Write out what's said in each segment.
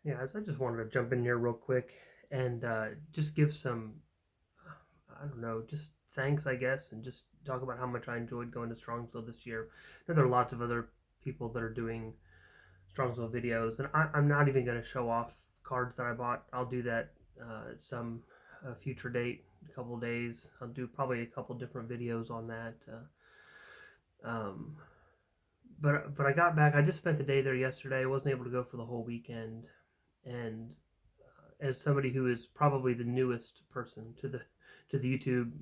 Yeah, so I just wanted to jump in here real quick and just give some, I don't know, just thanks, I guess, and just talk about how much I enjoyed going to Strongsville this year. I know there are lots of other people that are doing Strongsville videos, and I'm not even going to show off cards that I bought. I'll do that at some future date, a couple of days. I'll do probably a couple different videos on that. Um, but I got back. I just spent the day there yesterday. I wasn't able to go for the whole weekend, and as somebody who is probably the newest person to the YouTube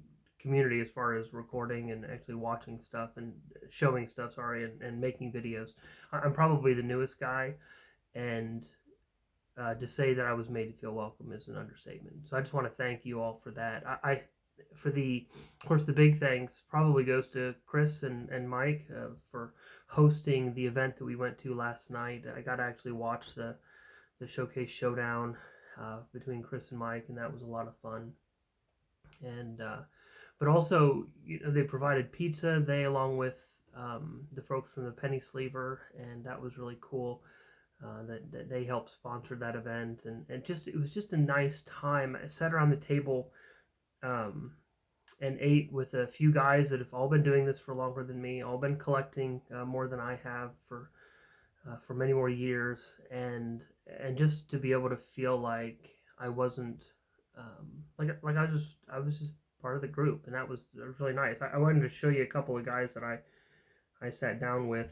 community as far as recording and actually watching stuff and showing stuff, sorry, and making videos. I'm probably the newest guy, and to say that I was made to feel welcome is an understatement. So I just want to thank you all for that. For the, of course, the big thanks probably goes to Chris and Mike for hosting the event that we went to last night. I got to actually watch the showcase showdown between Chris and Mike, and that was a lot of fun. And but also, they provided pizza. They, along with the folks from the Penny Sleever, and that was really cool. That they helped sponsor that event, and just it was just a nice time. I sat around the table um, and ate with a few guys that have all been doing this for longer than me, all been collecting more than I have for many more years, and just to be able to feel like I wasn't like I was just part of the group, and that was really nice. I wanted to show you a couple of guys that I sat down with.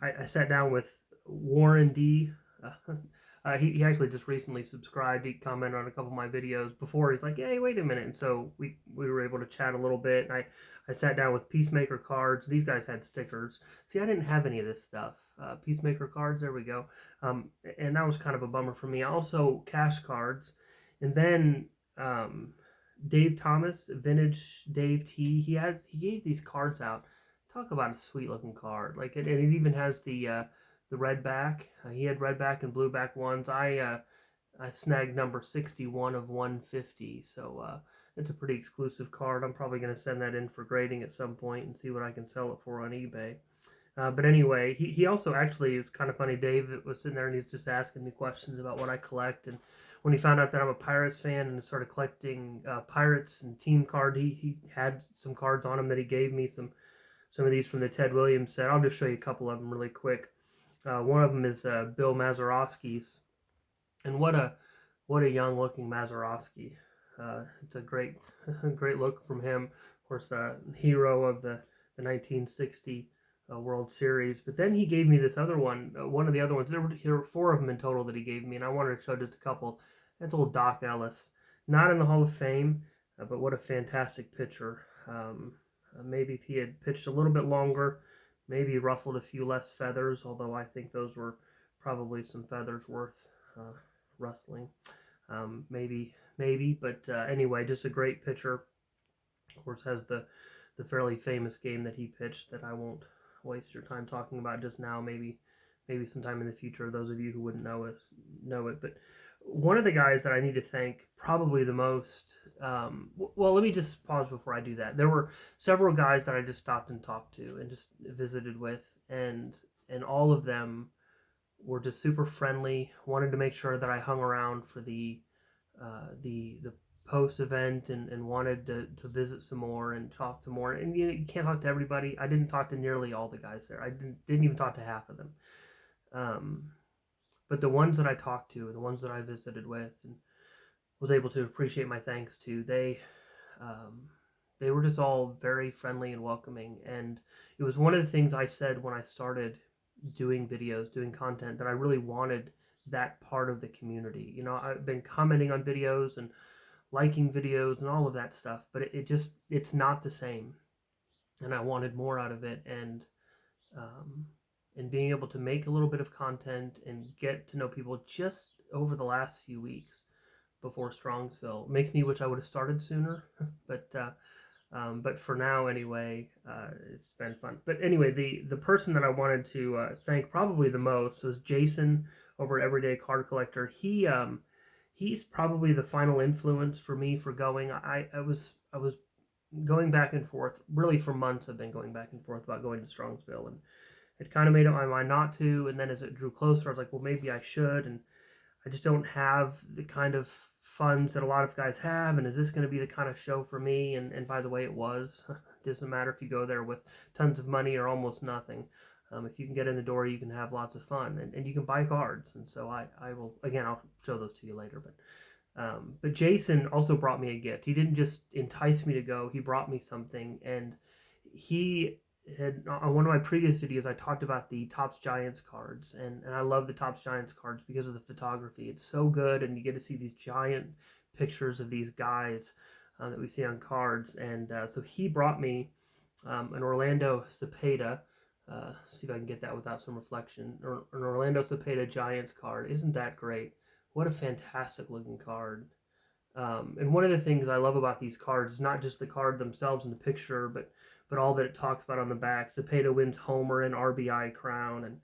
I sat down with Warren D. He actually just recently subscribed. He commented on a couple of my videos before. He's like, "Hey, wait a minute!" And so we were able to chat a little bit. And I sat down with Peacemaker cards. These guys had stickers. See, I didn't have any of this stuff. Peacemaker cards. There we go. And that was kind of a bummer for me. Also, cash cards, and then um, Dave Thomas, Vintage Dave T. He gave these cards out. Talk about a sweet looking card. Like and it even has the red back. He had red back and blue back ones. I snagged number 61 of 150. So it's a pretty exclusive card. I'm probably going to send that in for grading at some point and see what I can sell it for on eBay. But anyway, he also actually, it was kind of funny. Dave was sitting there and he's just asking me questions about what I collect. And when he found out that I'm a Pirates fan and started collecting Pirates and team card, he had some cards on him that he gave me, some of these from the Ted Williams set. I'll just show you a couple of them really quick. One of them is Bill Mazeroski's, and what a young looking Mazeroski. It's a great great look from him. Of course, hero of the 1960 World Series. But then he gave me this other one. One of the other ones. There were four of them in total that he gave me, and I wanted to show just a couple. That's old Doc Ellis, not in the Hall of Fame, but what a fantastic pitcher. Maybe if he had pitched a little bit longer, maybe ruffled a few less feathers, although I think those were probably some feathers worth uh, rustling. Maybe, but anyway, just a great pitcher. Of course, has the fairly famous game that he pitched that I won't waste your time talking about just now. Maybe sometime in the future, those of you who wouldn't know it. But one of the guys that I need to thank probably the most. Well, let me just pause before I do that. There were several guys that I just stopped and talked to and just visited with, and all of them were just super friendly. Wanted to make sure that I hung around for the post event and wanted to visit some more and talk to more. And you can't talk to everybody. I didn't talk to nearly all the guys there. I didn't even talk to half of them. Um, but the ones that I talked to, the ones that I visited with, and was able to appreciate my thanks to, um, they were just all very friendly and welcoming. And it was one of the things I said when I started doing videos, doing content, that I really wanted that part of the community. I've been commenting on videos and liking videos and all of that stuff, but it's not the same. And I wanted more out of it, um, and being able to make a little bit of content and get to know people just over the last few weeks before Strongsville makes me wish I would have started sooner. But for now anyway, it's been fun. But anyway, the person that I wanted to thank probably the most was Jason over at Everyday Card Collector. He's probably the final influence for me for going. I was going back and forth really for months. I've been going back and forth about going to Strongsville, I'd kind of made up my mind not to, and then as it drew closer, I was like, well, maybe I should, and I just don't have the kind of funds that a lot of guys have, and is this going to be the kind of show for me? And by the way, it was. It doesn't matter if you go there with tons of money or almost nothing. If you can get in the door, you can have lots of fun, and you can buy cards. And so I will, again, I'll show those to you later. But Jason also brought me a gift. He didn't just entice me to go; he brought me something, and he had on one of my previous videos I talked about the Topps Giants cards, and I love the Topps Giants cards because of the photography. It's so good, and you get to see these giant pictures of these guys that we see on cards. And so he brought me an Orlando Cepeda. See if I can get that without some reflection. Or an Orlando Cepeda Giants card. Isn't that great? What a fantastic looking card. And one of the things I love about these cards is not just the card themselves and the picture, but all that it talks about on the back. Cepeda wins homer and RBI crown, and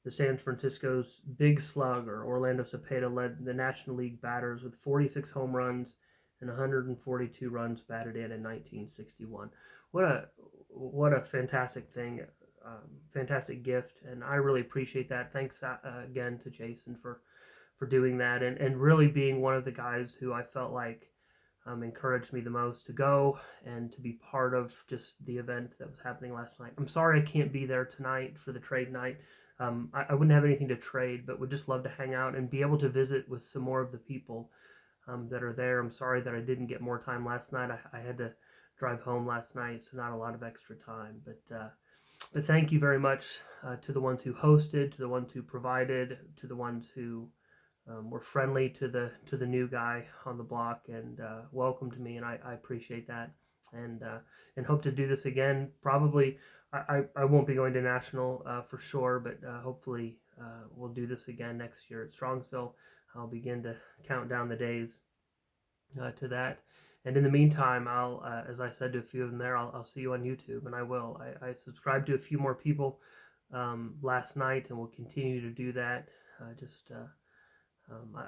the San Francisco's big slugger Orlando Cepeda led the National League batters with 46 home runs and 142 runs batted in 1961. What a fantastic thing, fantastic gift, and I really appreciate that. Thanks again to Jason for doing that, and really being one of the guys who I felt like encouraged me the most to go and to be part of just the event that was happening last night. I'm sorry I can't be there tonight for the trade night. I wouldn't have anything to trade, but would just love to hang out and be able to visit with some more of the people that are there. I'm sorry that I didn't get more time last night. I had to drive home last night, so not a lot of extra time. But thank you very much to the ones who hosted, to the ones who provided, to the ones who were friendly to the new guy on the block and welcomed me, and I appreciate that, and hope to do this again. Probably I won't be going to national for sure, but hopefully we'll do this again next year at Strongsville. I'll begin to count down the days to that. And in the meantime, as I said to a few of them there, I'll see you on YouTube, and I will. I subscribed to a few more people last night, and will continue to do that.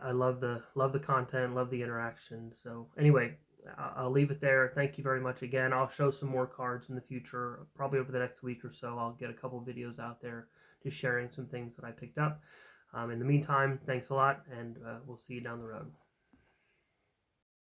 I love the content, love the interaction. So anyway, I'll leave it there. Thank you very much again. I'll show some more cards in the future, probably over the next week or so. I'll get a couple videos out there just sharing some things that I picked up. In the meantime, thanks a lot, and we'll see you down the road.